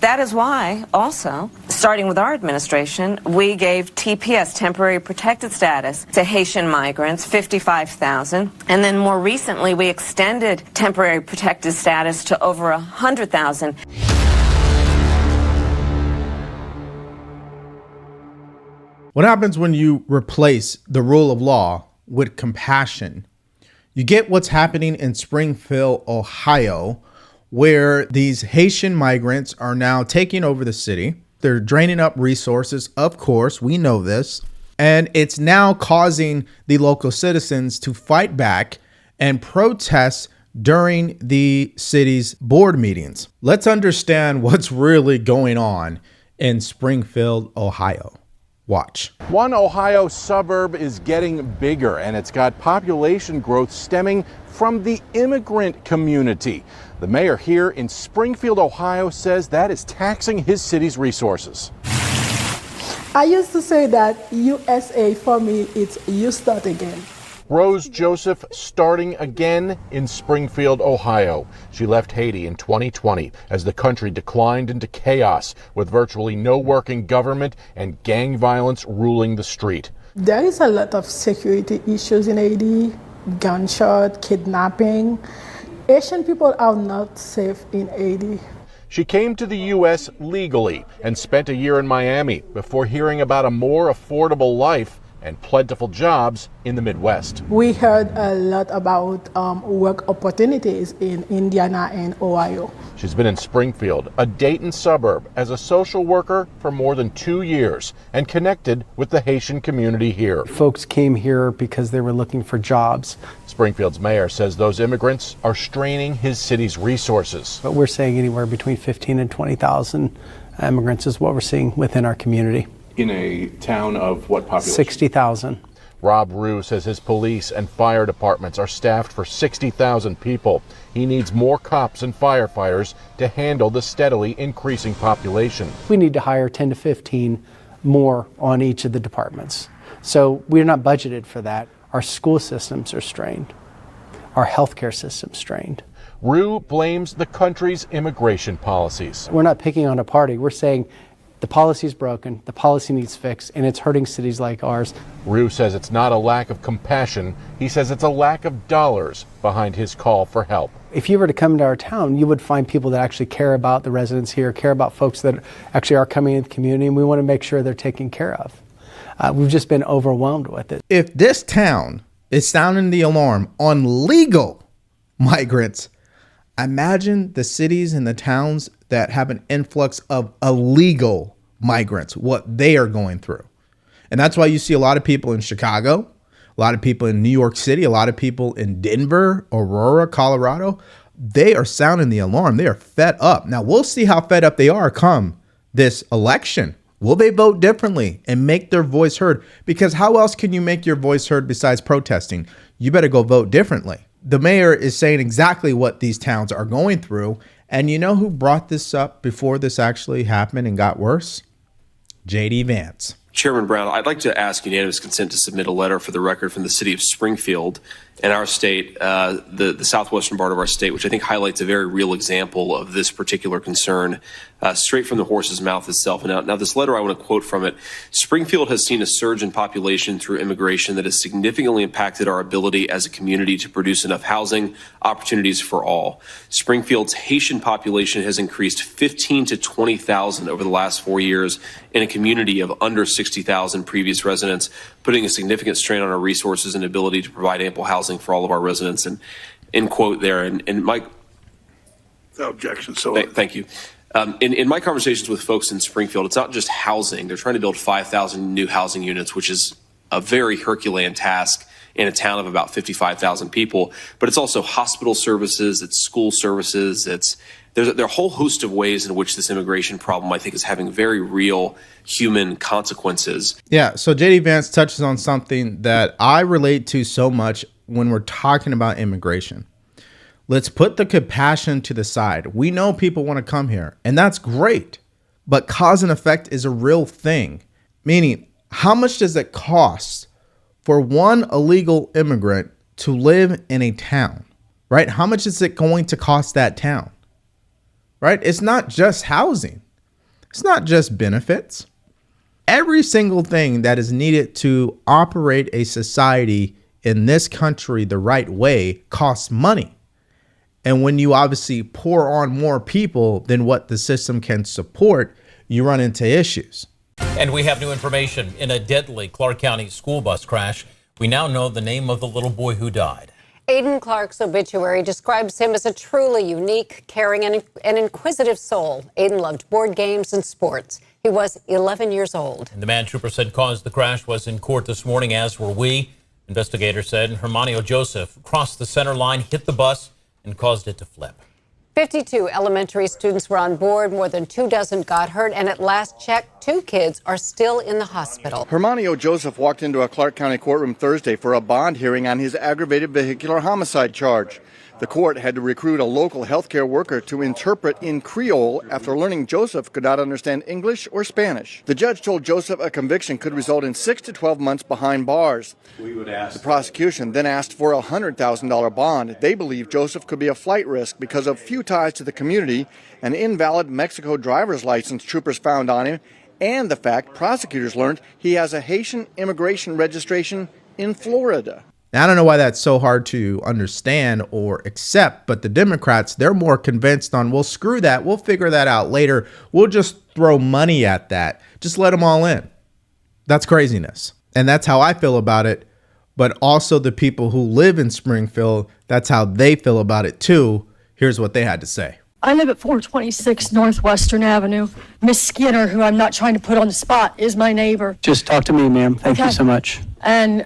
That is why, also, starting with our administration, we gave TPS, temporary protected status, to Haitian migrants, 55,000. And then more recently, we extended temporary protected status to over 100,000. What happens when you replace the rule of law with compassion? You get what's happening in Springfield, Ohio, where these Haitian migrants are now taking over the city. They're draining up resources. Of course, we know this. And it's now causing the local citizens to fight back and protest during the city's board meetings. Let's understand what's really going on in Springfield, Ohio. Watch. One Ohio suburb is getting bigger, and it's got population growth stemming from the immigrant community. The mayor here in Springfield, Ohio, says that is taxing his city's resources. I used to say that USA for me, it's you start again. Rose Joseph starting again in Springfield, Ohio. She left Haiti in 2020 as the country declined into chaos with virtually no working government and gang violence ruling the street. There is a lot of security issues in Haiti, gunshot, kidnapping. Asian people are not safe in Haiti. She came to the U.S. legally and spent a year in Miami before hearing about a more affordable life and plentiful jobs in the Midwest. We heard a lot about work opportunities in Indiana and Ohio. She's been in Springfield, a Dayton suburb, as a social worker for more than 2 years and connected with the Haitian community here. Folks came here because they were looking for jobs. Springfield's mayor says those immigrants are straining his city's resources. But we're saying anywhere between 15 and 20,000 immigrants is what we're seeing within our community. In a town of what population? 60,000. Rob Rue says his police and fire departments are staffed for 60,000 people. He needs more cops and firefighters to handle the steadily increasing population. We need to hire 10 to 15 more on each of the departments. So we're not budgeted for that. Our school systems are strained. Our healthcare system's strained. Rue blames the country's immigration policies. We're not picking on a party. We're saying the policy's broken, the policy needs fixed, and it's hurting cities like ours. Rue says it's not a lack of compassion. He says it's a lack of dollars behind his call for help. If you were to come to our town, you would find people that actually care about the residents here, care about folks that actually are coming into the community, and we want to make sure they're taken care of. We've just been overwhelmed with it. If this town is sounding the alarm on legal migrants, imagine the cities and the towns that have an influx of illegal migrants, what they are going through. And that's why you see a lot of people in Chicago, a lot of people in New York City, a lot of people in Denver, Aurora, Colorado. They are sounding the alarm. They are fed up. Now, we'll see how fed up they are come this election. Will they vote differently and make their voice heard? Because how else can you make your voice heard besides protesting? You better go vote differently. The mayor is saying exactly what these towns are going through. And you know who brought this up before this actually happened and got worse? J.D. Vance. Chairman Brown, I'd like to ask unanimous consent to submit a letter for the record from the city of Springfield and our state, the southwestern part of our state, which I think highlights a very real example of this particular concern, straight from the horse's mouth itself. Now, this letter, I want to quote from it. Springfield has seen a surge in population through immigration that has significantly impacted our ability as a community to produce enough housing opportunities for all. Springfield's Haitian population has increased 15 to 20,000 over the last 4 years in a community of under 60,000 previous residents, putting a significant strain on our resources and ability to provide ample housing for all of our residents. And end quote there. And Mike, no objection. So thank you. In my conversations with folks in Springfield, it's not just housing. They're trying to build 5,000 new housing units, which is a very Herculean task in a town of about 55,000 people. But it's also hospital services, it's school services, there are a whole host of ways in which this immigration problem, I think, is having very real human consequences. Yeah, so J.D. Vance touches on something that I relate to so much when we're talking about immigration. Let's put the compassion to the side. We know people want to come here, and that's great. But cause and effect is a real thing. Meaning, how much does it cost for one illegal immigrant to live in a town, right? How much is it going to cost that town, right? It's not just housing. It's not just benefits. Every single thing that is needed to operate a society in this country the right way costs money. And when you obviously pour on more people than what the system can support, you run into issues. And we have new information. In a deadly Clark County school bus crash, we now know the name of the little boy who died. Aiden Clark's obituary describes him as a truly unique, caring, and inquisitive soul. Aiden loved board games and sports. He was 11 years old. And the man trooper said caused the crash was in court this morning, as were we. Investigators said Hermanio Joseph crossed the center line, hit the bus, and caused it to flip. 52 elementary students were on board. More than 24 got hurt. And at last check, 2 kids are still in the hospital. Hermanio Joseph walked into a Clark County courtroom Thursday for a bond hearing on his aggravated vehicular homicide charge. The court had to recruit a local healthcare worker to interpret in Creole after learning Joseph could not understand English or Spanish. The judge told Joseph a conviction could result in 6 to 12 months behind bars. The prosecution then asked for a $100,000 bond. They believe Joseph could be a flight risk because of few ties to the community, an invalid Mexico driver's license troopers found on him, and the fact prosecutors learned he has a Haitian immigration registration in Florida. Now, I don't know why that's so hard to understand or accept, but the Democrats, they're more convinced on, well, screw that. We'll figure that out later. We'll just throw money at that. Just let them all in. That's craziness. And that's how I feel about it. But also the people who live in Springfield, that's how they feel about it too. Here's what they had to say. I live at 426 Northwestern Avenue. Miss Skinner, who I'm not trying to put on the spot, is my neighbor. Just talk to me, ma'am. Thank you so much. And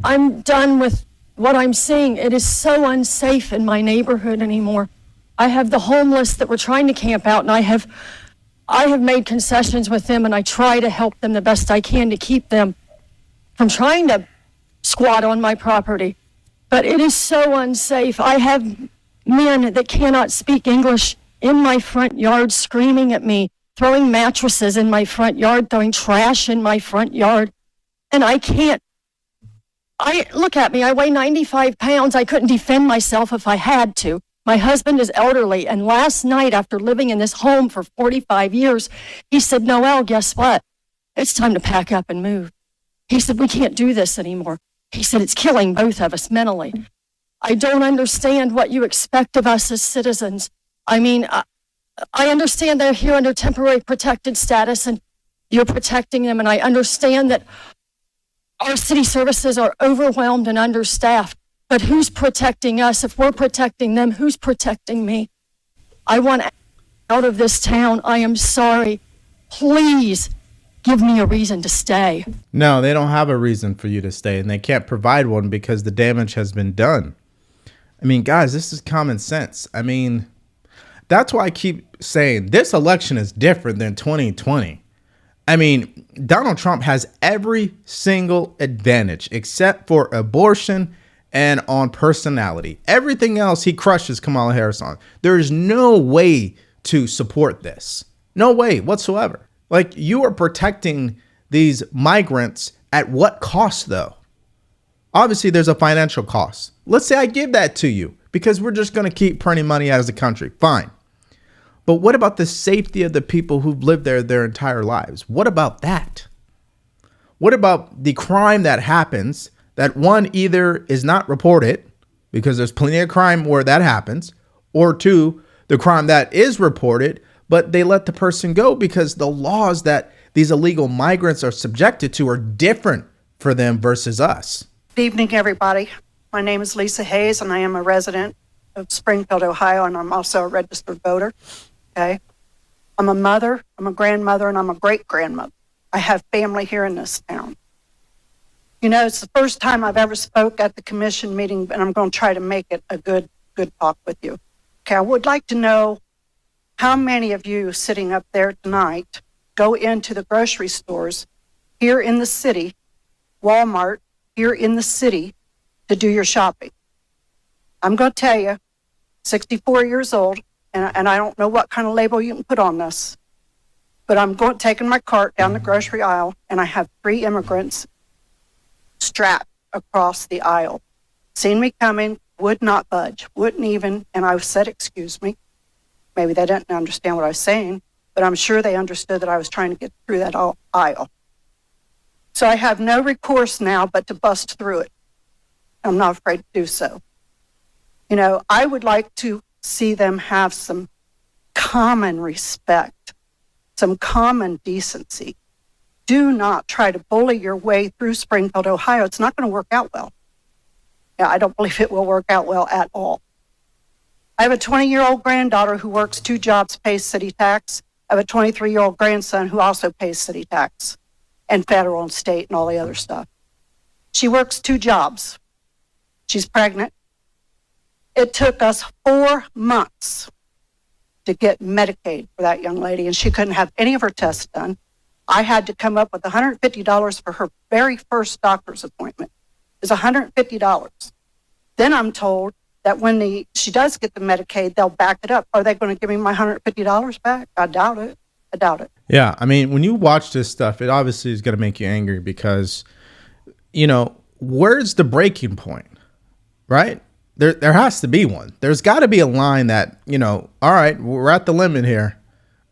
I'm done with what I'm seeing. It is so unsafe in my neighborhood anymore. I have the homeless that were trying to camp out, and I have made concessions with them, and I try to help them the best I can to keep them from trying to squat on my property. But it is so unsafe. I have men that cannot speak English in my front yard screaming at me, throwing mattresses in my front yard, throwing trash in my front yard, and I can't. Look at me, I weigh 95 pounds. I couldn't defend myself if I had to. My husband is elderly, and last night, after living in this home for 45 years, he said, Noelle, guess what? It's time to pack up and move. He said, we can't do this anymore. He said, it's killing both of us mentally. I don't understand what you expect of us as citizens. I mean, I understand they're here under temporary protected status, and you're protecting them, and I understand that our city services are overwhelmed and understaffed, but who's protecting us? If we're protecting them, who's protecting me? I want out of this town. I am sorry. Please give me a reason to stay. No, they don't have a reason for you to stay, and they can't provide one because the damage has been done. I mean, guys, this is common sense. I mean, that's why I keep saying this election is different than 2020. I mean, Donald Trump has every single advantage except for abortion and on personality. Everything else he crushes Kamala Harris on. There is no way to support this. No way whatsoever. Like, you are protecting these migrants at what cost, though? Obviously, there's a financial cost. Let's say I give that to you because we're just going to keep printing money as a country. Fine. But what about the safety of the people who've lived there their entire lives? What about that? What about the crime that happens that, one, either is not reported because there's plenty of crime where that happens, or two, the crime that is reported, but they let the person go because the laws that these illegal migrants are subjected to are different for them versus us. Good evening, everybody. My name is Lisa Hayes, and I am a resident of Springfield, Ohio, and I'm also a registered voter. Okay. I'm a mother, I'm a grandmother, and I'm a great-grandmother. I have family here in this town. You know, it's the first time I've ever spoke at the commission meeting, and I'm going to try to make it a good talk with you. Okay, I would like to know how many of you sitting up there tonight go into the grocery stores here in the city, Walmart, here in the city, to do your shopping. I'm going to tell you, 64 years old, and I don't know what kind of label you can put on this, but I'm taking my cart down the grocery aisle, and I have 3 immigrants strapped across the aisle. Seen me coming, would not budge, wouldn't even, and I said, excuse me. Maybe they didn't understand what I was saying. but I'm sure they understood that I was trying to get through that aisle. So I have no recourse now but to bust through it. I'm not afraid to do so. You know, I would like to see them have some common respect, some common decency. Do not try to bully your way through Springfield, Ohio. It's not going to work out well. Yeah, I don't believe it will work out well at all. I have a 20-year-old granddaughter who works 2 jobs, pays city tax. I have a 23-year-old grandson who also pays city tax and federal and state and all the other stuff. She works 2 jobs. She's pregnant. It took us 4 months to get Medicaid for that young lady, and she couldn't have any of her tests done. I had to come up with $150 for her very first doctor's appointment. It's $150. Then I'm told that when she does get the Medicaid, they'll back it up. Are they going to give me my $150 back? I doubt it. I doubt it. Yeah, I mean, when you watch this stuff, it obviously is going to make you angry because, you know, where's the breaking point, right? There has to be one. There's got to be a line that, you know, all right, we're at the limit here.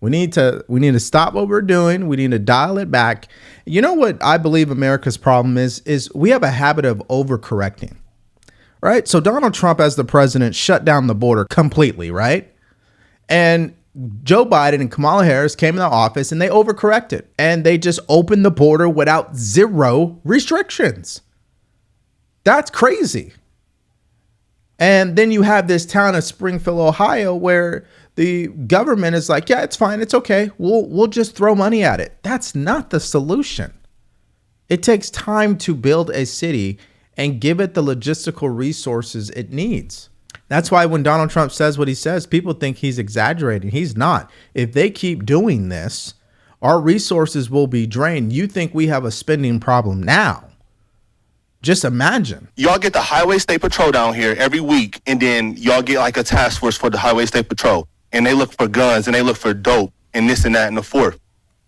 We need to stop what we're doing. We need to dial it back. You know what I believe America's problem is we have a habit of overcorrecting, right? So Donald Trump as the president shut down the border completely, right? And Joe Biden and Kamala Harris came into office and they overcorrected and they just opened the border without 0 restrictions. That's crazy. And then you have this town of Springfield, Ohio, where the government is like, yeah, it's fine. It's okay. We'll just throw money at it. That's not the solution. It takes time to build a city and give it the logistical resources it needs. That's why when Donald Trump says what he says, people think he's exaggerating. He's not. If they keep doing this, our resources will be drained. You think we have a spending problem now? Just imagine. Y'all get the Highway State Patrol down here every week, and then y'all get like a task force for the Highway State Patrol, and they look for guns, and they look for dope, and this and that and the fourth.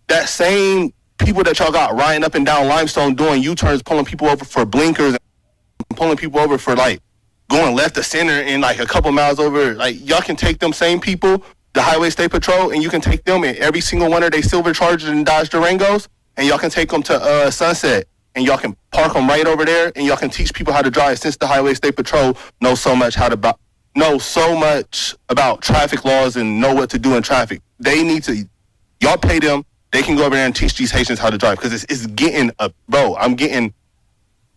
That same people that y'all got riding up and down Limestone doing U-turns, pulling people over for blinkers, and pulling people over for like going left to center and like a couple miles over. Like y'all can take them same people, the Highway State Patrol, and you can take them in every single one of their silver Chargers and Dodge Durangos, and y'all can take them to Sunset. And y'all can park them right over there, and y'all can teach people how to drive. Since the Highway State Patrol knows so much about traffic laws and know what to do in traffic, they need to. Y'all pay them. They can go over there and teach these Haitians how to drive because it's getting bro. I'm getting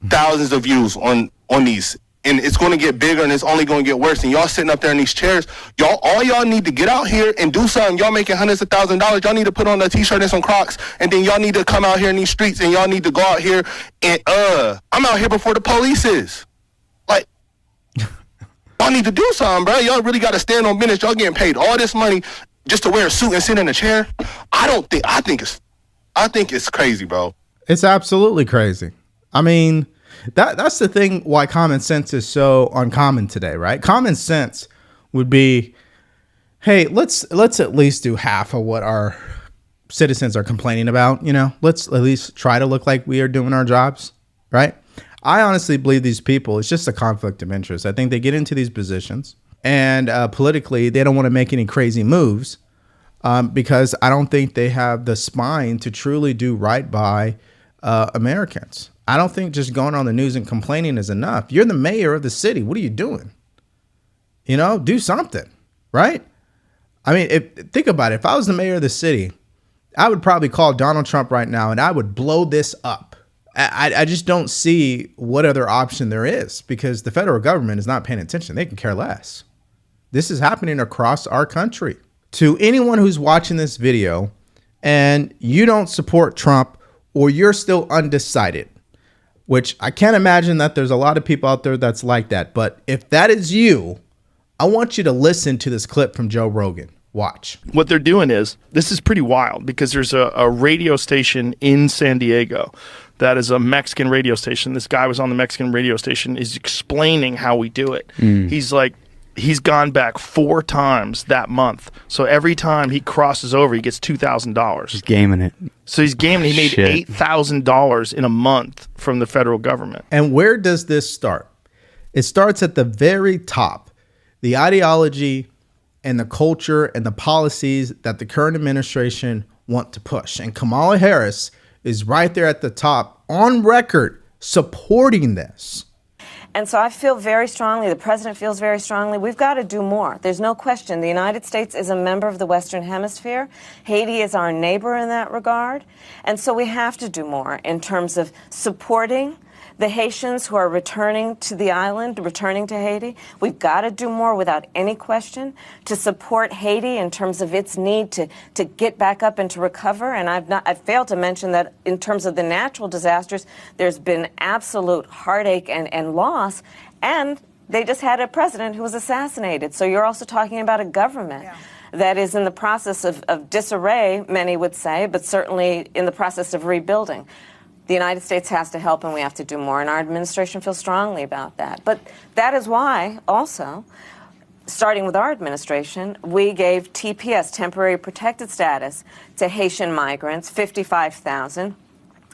thousands of views on these, and it's going to get bigger, and it's only going to get worse. And y'all sitting up there in these chairs, all y'all need to get out here and do something. Y'all making hundreds of thousands of dollars. Y'all need to put on a t-shirt and some Crocs, and then y'all need to come out here in these streets, and y'all need to go out here and I'm out here before the police is. Like, y'all need to do something, bro. Y'all really got to stand on business. Y'all getting paid all this money just to wear a suit and sit in a chair. I think it's crazy, bro. It's absolutely crazy. I mean, that's the thing why common sense is so uncommon today, right? Common sense would be, hey, let's at least do half of what our citizens are complaining about. You know, let's at least try to look like we are doing our jobs, right? I honestly believe these people, it's just a conflict of interest. I think they get into these positions and politically they don't want to make any crazy moves because I don't think they have the spine to truly do right by Americans. I don't think just going on the news and complaining is enough. You're the mayor of the city. What are you doing? You know, do something, right? I mean, think about it. If I was the mayor of the city, I would probably call Donald Trump right now and I would blow this up. I just don't see what other option there is because the federal government is not paying attention. They can care less. This is happening across our country. To anyone who's watching this video and you don't support Trump or you're still undecided, which I can't imagine that there's a lot of people out there that's like that. But if that is you, I want you to listen to this clip from Joe Rogan. Watch. What they're doing is, this is pretty wild because there's a radio station in San Diego that is a Mexican radio station. This guy was on the Mexican radio station, is explaining how we do it. He's like, he's gone back 4 times that month. So every time he crosses over, he gets $2,000. He's gaming it. So he's gaming. He made $8,000 in a month from the federal government. And where does this start? It starts at the very top. The ideology and the culture and the policies that the current administration want to push. And Kamala Harris is right there at the top on record supporting this. And so I feel very strongly, the president feels very strongly, we've got to do more. There's no question. The United States is a member of the Western Hemisphere. Haiti is our neighbor in that regard. And so we have to do more in terms of supporting the Haitians who are returning to the island, returning to Haiti. We've got to do more without any question to support Haiti in terms of its need to get back up and to recover. And I've failed to mention that in terms of the natural disasters, there's been absolute heartache and loss. And they just had a president who was assassinated. So you're also talking about a government that is in the process of disarray, many would say, but certainly in the process of rebuilding. The United States has to help, and we have to do more, and our administration feels strongly about that. But that is why, also, starting with our administration, we gave TPS, temporary protected status, to Haitian migrants, 55,000.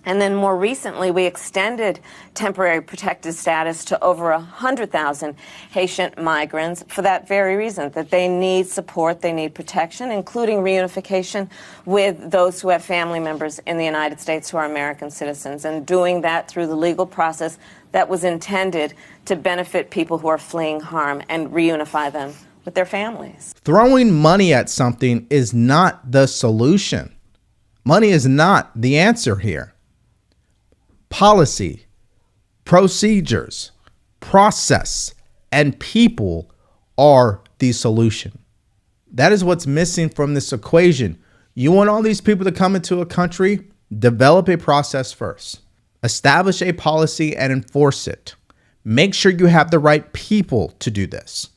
And then more recently, we extended temporary protected status to over 100,000 Haitian migrants for that very reason, that they need support, they need protection, including reunification with those who have family members in the United States who are American citizens, and doing that through the legal process that was intended to benefit people who are fleeing harm and reunify them with their families. Throwing money at something is not the solution. Money is not the answer here. Policy, procedures, process, and people are the solution. That is what's missing from this equation. You want all these people to come into a country, develop a process first. Establish a policy and enforce it. Make sure you have the right people to do this.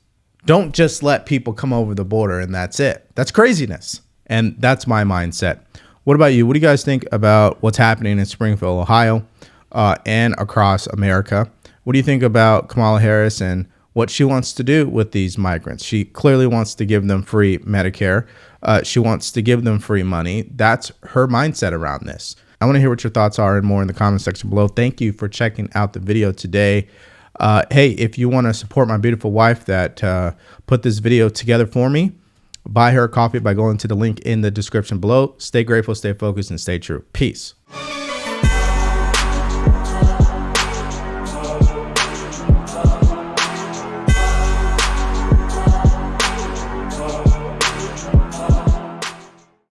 Don't just let people come over the border and that's it. That's craziness. And that's my mindset. What about you? What do you guys think about what's happening in Springfield, Ohio, and across America? What do you think about Kamala Harris and what she wants to do with these migrants? She clearly wants to give them free Medicare. She wants to give them free money. That's her mindset around this. I want to hear what your thoughts are and more in the comment section below. Thank you for checking out the video today. Hey, if you want to support my beautiful wife that put this video together for me, buy her a coffee by going to the link in the description below. Stay grateful, stay focused, and stay true. Peace.